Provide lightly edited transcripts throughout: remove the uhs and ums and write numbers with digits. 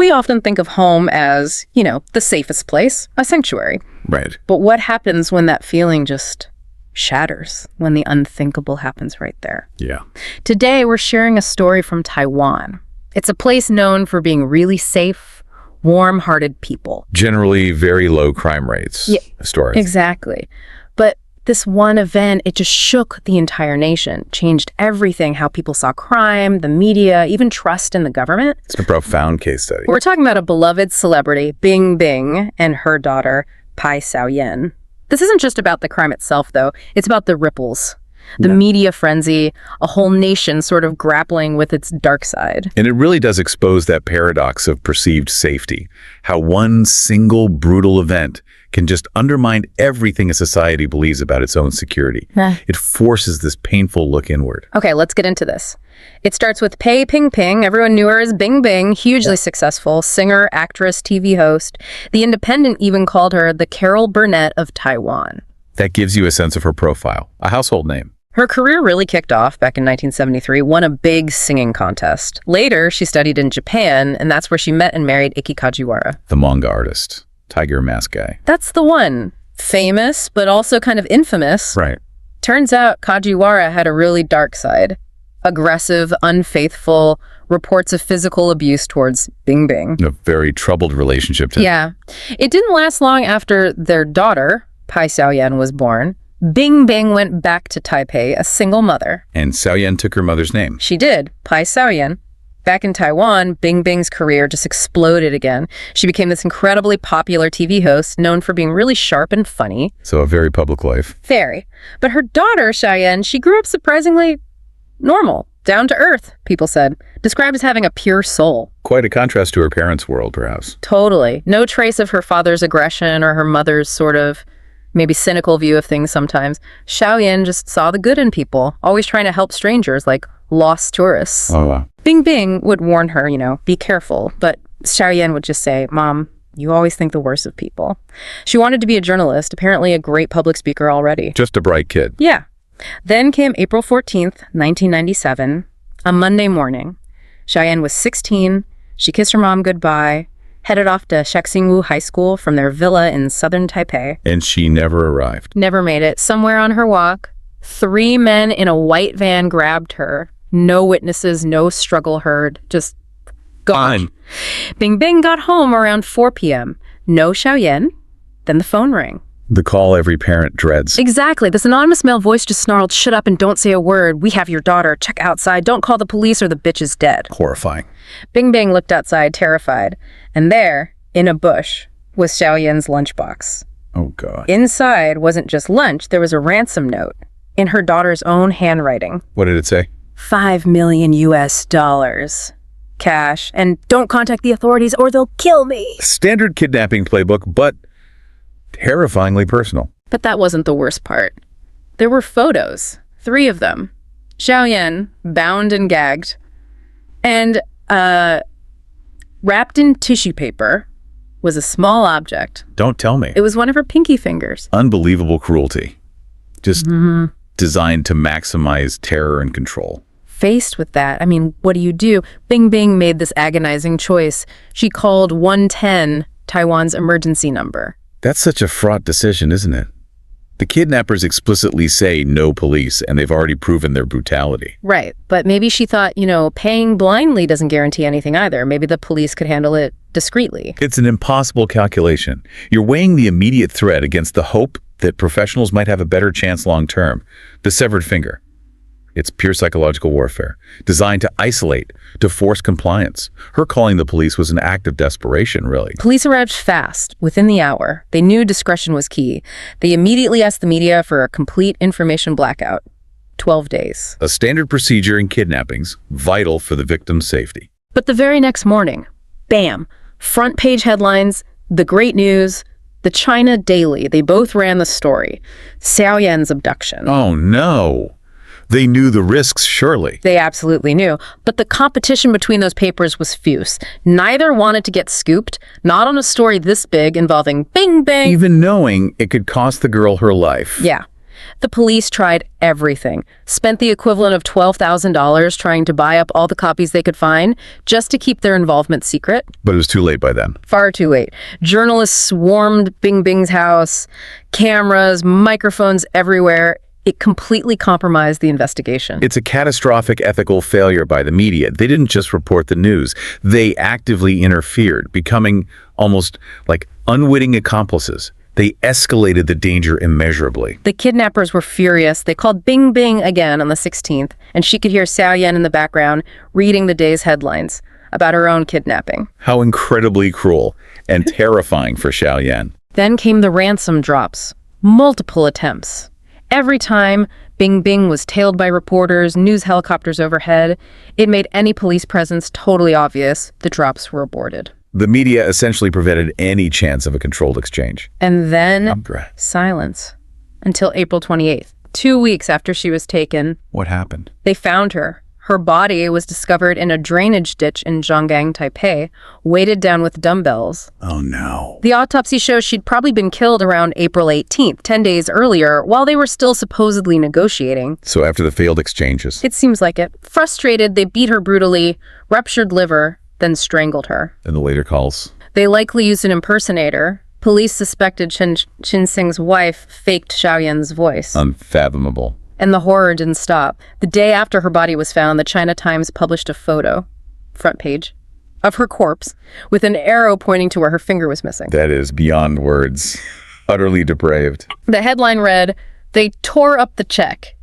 We often think of home as, the safest place, a sanctuary. Right. But what happens when that feeling just shatters, when the unthinkable happens right there? Yeah. Today, we're sharing a story from Taiwan. It's a place known for being really safe, warm-hearted people. Generally very low crime rates. Yeah, historically. exactly. But this one event, it just shook the entire nation, changed everything, how people saw crime, the media, even trust in the government. It's a profound case study. We're talking about a beloved celebrity, Bing Bing, and her daughter, Pai Hsiao-Yen. This isn't just about the crime itself, though. It's about the ripples, the media frenzy, a whole nation sort of grappling with its dark side. And it really does expose that paradox of perceived safety, how one single brutal event can just undermine everything a society believes about its own security. It forces this painful look inward. Okay, let's get into this. It starts with Pei Ping Ping. Everyone knew her as Bing Bing, hugely successful, singer, actress, TV host. The Independent even called her the Carol Burnett of Taiwan. That gives you a sense of her profile, a household name. Her career really kicked off back in 1973, won a big singing contest. Later, she studied in Japan, and that's where she met and married Ikki Kajiwara. The manga artist, tiger mask guy. That's the one. Famous, but also kind of infamous. Right. Turns out Kajiwara had a really dark side. Aggressive, unfaithful, reports of physical abuse towards Bing Bing. A very troubled relationship. Yeah. It didn't last long after their daughter, Pai Hsiao-Yen, was born. Bing Bing went back to Taipei, a single mother. And Hsiao-Yen took her mother's name. She did, Pai Hsiao-Yen. Back in Taiwan, Bing Bing's career just exploded again. She became this incredibly popular TV host, known for being really sharp and funny. So a very public life. Very. But her daughter, Hsiao-Yen, she grew up surprisingly normal, down to earth, people said, described as having a pure soul. Quite a contrast to her parents' world, perhaps. Totally. No trace of her father's aggression or her mother's sort of maybe cynical view of things sometimes. Hsiao-Yen just saw the good in people, always trying to help strangers like lost tourists. Oh, wow. Bing Bing would warn her, be careful. But Hsiao-Yen would just say, Mom, you always think the worst of people. She wanted to be a journalist, apparently a great public speaker already. Just a bright kid. Yeah. Then came April 14th, 1997, a Monday morning. Hsiao-Yen was 16. She kissed her mom goodbye, headed off to Shexingwu High School from their villa in southern Taipei. And she never arrived. Never made it. Somewhere on her walk, 3 men in a white van grabbed her. No witnesses, no struggle heard, just gone. Bing Bing got home around 4 p.m. No Hsiao-Yen. Then the phone rang. The call every parent dreads. Exactly. This anonymous male voice just snarled, "Shut up and don't say a word. We have your daughter. Check outside. Don't call the police or the bitch is dead." Horrifying. Bing Bing looked outside, terrified. And there, in a bush, was Hsiao-Yen's lunchbox. Oh, God. Inside wasn't just lunch. There was a ransom note in her daughter's own handwriting. What did it say? $5 million US. Cash. And don't contact the authorities or they'll kill me. Standard kidnapping playbook, but terrifyingly personal. But that wasn't the worst part. There were photos, 3 of them. Hsiao-Yen, bound and gagged, and wrapped in tissue paper was a small object. Don't tell me. It was one of her pinky fingers. Unbelievable cruelty. Just designed to maximize terror and control. Faced with that, what do? Bing Bing made this agonizing choice. She called 110, Taiwan's emergency number. That's such a fraught decision, isn't it? The kidnappers explicitly say no police, and they've already proven their brutality. Right, but maybe she thought, paying blindly doesn't guarantee anything either. Maybe the police could handle it discreetly. It's an impossible calculation. You're weighing the immediate threat against the hope that professionals might have a better chance long-term. The severed finger. It's pure psychological warfare, designed to isolate, to force compliance. Her calling the police was an act of desperation, really. Police arrived fast, within the hour. They knew discretion was key. They immediately asked the media for a complete information blackout. 12 days. A standard procedure in kidnappings, vital for the victim's safety. But the very next morning, bam, front page headlines, the great news, the China Daily. They both ran the story. Hsiao-Yen's abduction. Oh, no. They knew the risks, surely. They absolutely knew. But the competition between those papers was fierce. Neither wanted to get scooped, not on a story this big involving Bing Bing. Even knowing it could cost the girl her life. Yeah. The police tried everything, spent the equivalent of $12,000 trying to buy up all the copies they could find just to keep their involvement secret. But it was too late by then. Far too late. Journalists swarmed Bing Bing's house, cameras, microphones everywhere. It completely compromised the investigation. It's a catastrophic ethical failure by the media. They didn't just report the news. They actively interfered, becoming almost like unwitting accomplices. They escalated the danger immeasurably. The kidnappers were furious. They called Bing Bing again on the 16th, and she could hear Xiao-Yen in the background reading the day's headlines about her own kidnapping. How incredibly cruel and terrifying for Xiao-Yen. Then came the ransom drops. Multiple attempts. Every time, Bing Bing was tailed by reporters, news helicopters overhead. It made any police presence totally obvious. The drops were aborted. The media essentially prevented any chance of a controlled exchange. And then, silence. Until April 28th, 2 weeks after she was taken. What happened? They found her. Her body was discovered in a drainage ditch in Zhonggang, Taipei, weighted down with dumbbells. Oh, no. The autopsy shows she'd probably been killed around April 18th, 10 days earlier, while they were still supposedly negotiating. So after the failed exchanges? It seems like it. Frustrated, they beat her brutally, ruptured liver, then strangled her. In the later calls? They likely used an impersonator. Police suspected Chin-hsing's wife faked Xiao-Yen's voice. Unfathomable. And the horror didn't stop. The day after her body was found, the China Times published a photo, front page, of her corpse with an arrow pointing to where her finger was missing. That is beyond words. Utterly depraved. The headline read, "They tore up the check.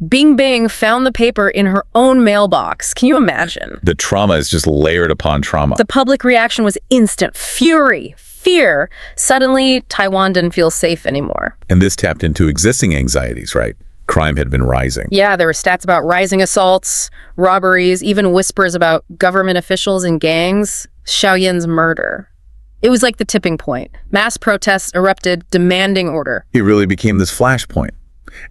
Bing Bing found the paper in her own mailbox." Can you imagine? The trauma is just layered upon trauma. The public reaction was instant. Fury, fear. Suddenly, Taiwan didn't feel safe anymore. And this tapped into existing anxieties, right? Crime had been rising. Yeah, there were stats about rising assaults, robberies, even whispers about government officials and gangs. Xiao-Yen's murder. It was like the tipping point. Mass protests erupted, demanding order. It really became this flashpoint,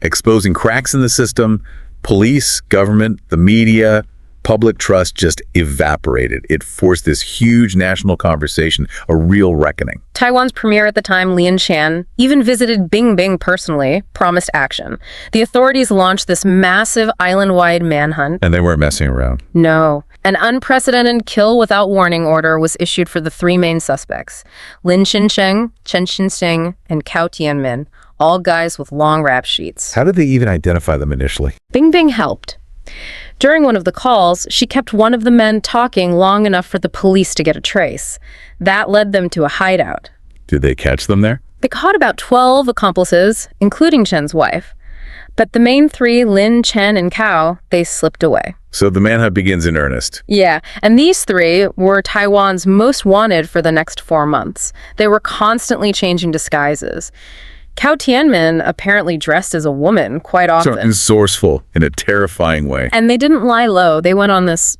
exposing cracks in the system. Police, government, the media, public trust just evaporated. It forced this huge national conversation, a real reckoning. Taiwan's premier at the time, Lien Chan, even visited Bing Bing personally, promised action. The authorities launched this massive island-wide manhunt. And they weren't messing around. No. An unprecedented kill without warning order was issued for the three main suspects, Lin Chin-hsing, Chen-hsing, and Tien-min, all guys with long rap sheets. How did they even identify them initially? Bing Bing helped. During one of the calls, she kept one of the men talking long enough for the police to get a trace. That led them to a hideout. Did they catch them there? They caught about 12 accomplices, including Chen's wife. But the main three, Lin, Chen, and Cao, they slipped away. So the manhunt begins in earnest. Yeah, and these three were Taiwan's most wanted for the next 4 months. They were constantly changing disguises. Tien-min apparently dressed as a woman quite often. So resourceful in a terrifying way. And they didn't lie low. They went on this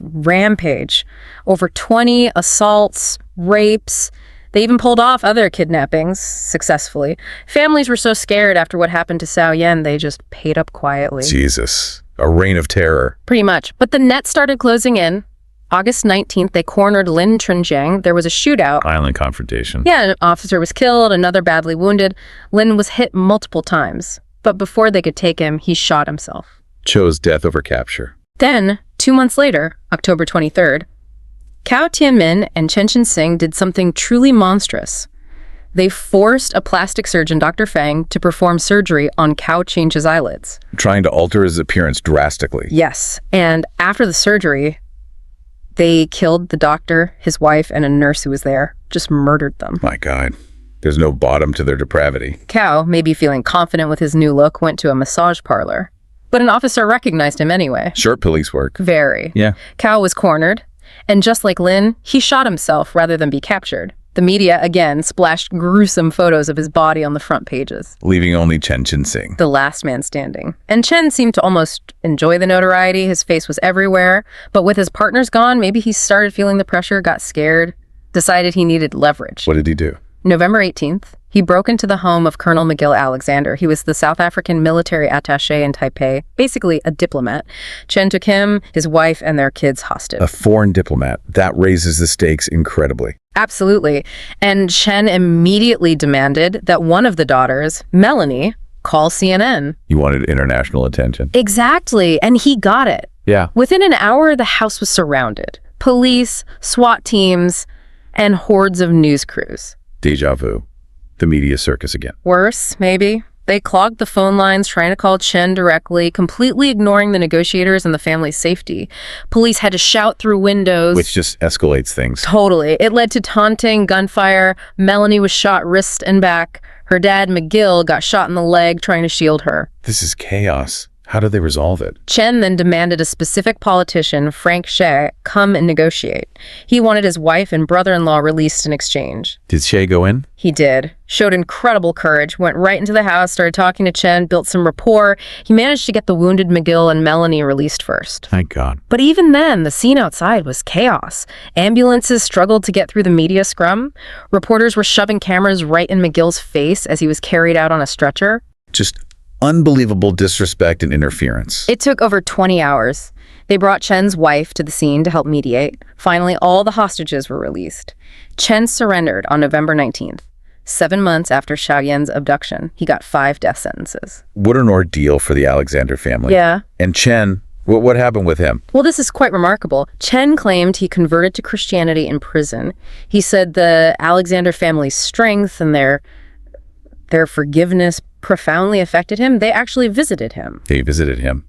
rampage. Over 20 assaults, rapes. They even pulled off other kidnappings successfully. Families were so scared after what happened to Xiao-Yen, they just paid up quietly. Jesus. A reign of terror. Pretty much. But the net started closing in. August 19th, they cornered Lin Chunjiang. There was a shootout. Violent confrontation. Yeah, an officer was killed, another badly wounded. Lin was hit multiple times. But before they could take him, he shot himself. Chose death over capture. Then, 2 months later, October 23rd, Tien-min and Chin-hsing did something truly monstrous. They forced a plastic surgeon, Dr. Fang, to perform surgery on Cao Change's eyelids. Trying to alter his appearance drastically. Yes, and after the surgery, they killed the doctor, his wife, and a nurse who was there. Just murdered them. My God. There's no bottom to their depravity. Cao, maybe feeling confident with his new look, went to a massage parlor. But an officer recognized him anyway. Short police work. Very. Yeah. Cao was cornered, and just like Lin, he shot himself rather than be captured. The media, again, splashed gruesome photos of his body on the front pages. Leaving only Chin-hsing. The last man standing. And Chen seemed to almost enjoy the notoriety. His face was everywhere. But with his partners gone, maybe he started feeling the pressure, got scared, decided he needed leverage. What did he do? November 18th, he broke into the home of Colonel McGill Alexander. He was the South African military attaché in Taipei, basically a diplomat. Chen took him, his wife, and their kids hostage. A foreign diplomat. That raises the stakes incredibly. Absolutely. And Chen immediately demanded that one of the daughters, Melanie, call CNN. You wanted international attention. Exactly, and he got it. Yeah. Within an hour, the house was surrounded. Police, SWAT teams, and hordes of news crews. Deja vu. The media circus again. Worse, maybe. They clogged the phone lines trying to call Chen directly, completely ignoring the negotiators and the family's safety. Police had to shout through windows. Which just escalates things. Totally. It led to taunting, gunfire. Melanie was shot wrist and back. Her dad, McGill, got shot in the leg trying to shield her. This is chaos. How did they resolve it? Chen then demanded a specific politician, Frank Hsieh, come and negotiate. He wanted his wife and brother-in-law released in exchange. Did Hsieh go in? He did. Showed incredible courage, went right into the house, started talking to Chen, built some rapport. He managed to get the wounded McGill and Melanie released first. Thank God. But even then, the scene outside was chaos. Ambulances struggled to get through the media scrum. Reporters were shoving cameras right in McGill's face as he was carried out on a stretcher. Just unbelievable disrespect and interference. It took over 20 hours. They brought Chen's wife to the scene to help mediate. Finally, all the hostages were released. Chen surrendered on November 19th. 7 months after Hsiao-Yen's abduction, he got 5 death sentences. What an ordeal for the Alexander family. Yeah. And Chen, what happened with him? Well, this is quite remarkable. Chen claimed he converted to Christianity in prison. He said the Alexander family's strength and their forgiveness profoundly affected him. They actually visited him. They visited him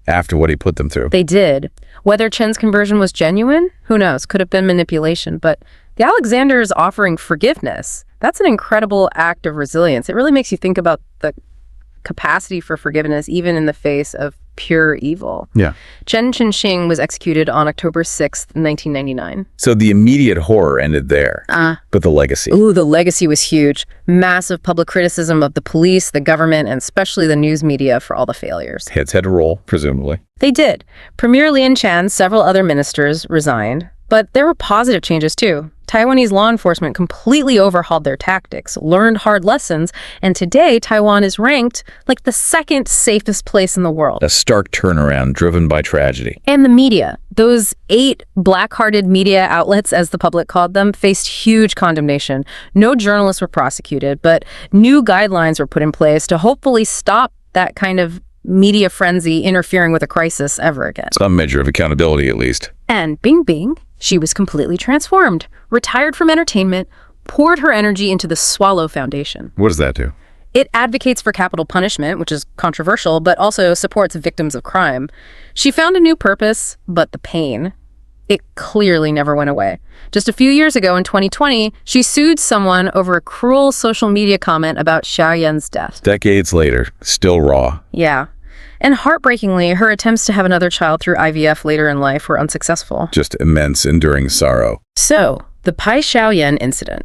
after what he put them through. They did. Whether Chen's conversion was genuine, who knows? Could have been manipulation. But the Alexanders offering forgiveness, that's an incredible act of resilience. It really makes you think about the capacity for forgiveness, even in the face of pure evil. Yeah. Chin-hsing was executed on October 6th, 1999. So the immediate horror ended there. But the legacy. Ooh, the legacy was huge. Massive public criticism of the police, the government, and especially the news media for all the failures. Heads had to roll, presumably. They did. Premier Lien Chan, several other ministers resigned. But there were positive changes too. Taiwanese law enforcement completely overhauled their tactics, learned hard lessons, and today Taiwan is ranked like the 2nd safest place in the world. A stark turnaround driven by tragedy. And the media, those 8 black-hearted media outlets, as the public called them, faced huge condemnation. No journalists were prosecuted, but new guidelines were put in place to hopefully stop that kind of media frenzy interfering with a crisis ever again. Some measure of accountability, at least. And Bing Bing, she was completely transformed, retired from entertainment, poured her energy into the Swallow Foundation. What does that do? It advocates for capital punishment, which is controversial, but also supports victims of crime. She found a new purpose, but the pain, it clearly never went away. Just a few years ago, in 2020, she sued someone over a cruel social media comment about Hsiao-Yen's death. Decades later, still raw. Yeah. And heartbreakingly, her attempts to have another child through IVF later in life were unsuccessful. Just immense, enduring sorrow. So, the Pai Hsiao-Yen incident.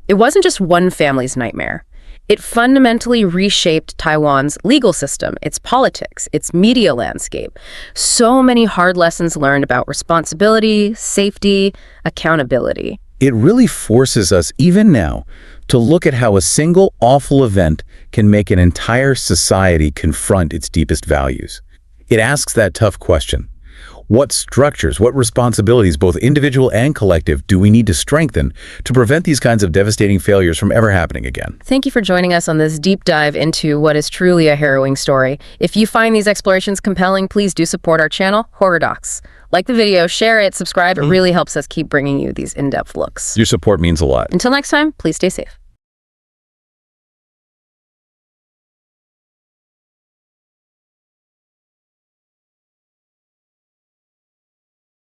It wasn't just one family's nightmare. It fundamentally reshaped Taiwan's legal system, its politics, its media landscape. So many hard lessons learned about responsibility, safety, accountability. It really forces us, even now, to look at how a single awful event can make an entire society confront its deepest values. It asks that tough question. What structures, what responsibilities, both individual and collective, do we need to strengthen to prevent these kinds of devastating failures from ever happening again? Thank you for joining us on this deep dive into what is truly a harrowing story. If you find these explorations compelling, please do support our channel, Horror Docx. Like the video, share it, subscribe. It really helps us keep bringing you these in-depth looks. Your support means a lot. Until next time, please stay safe.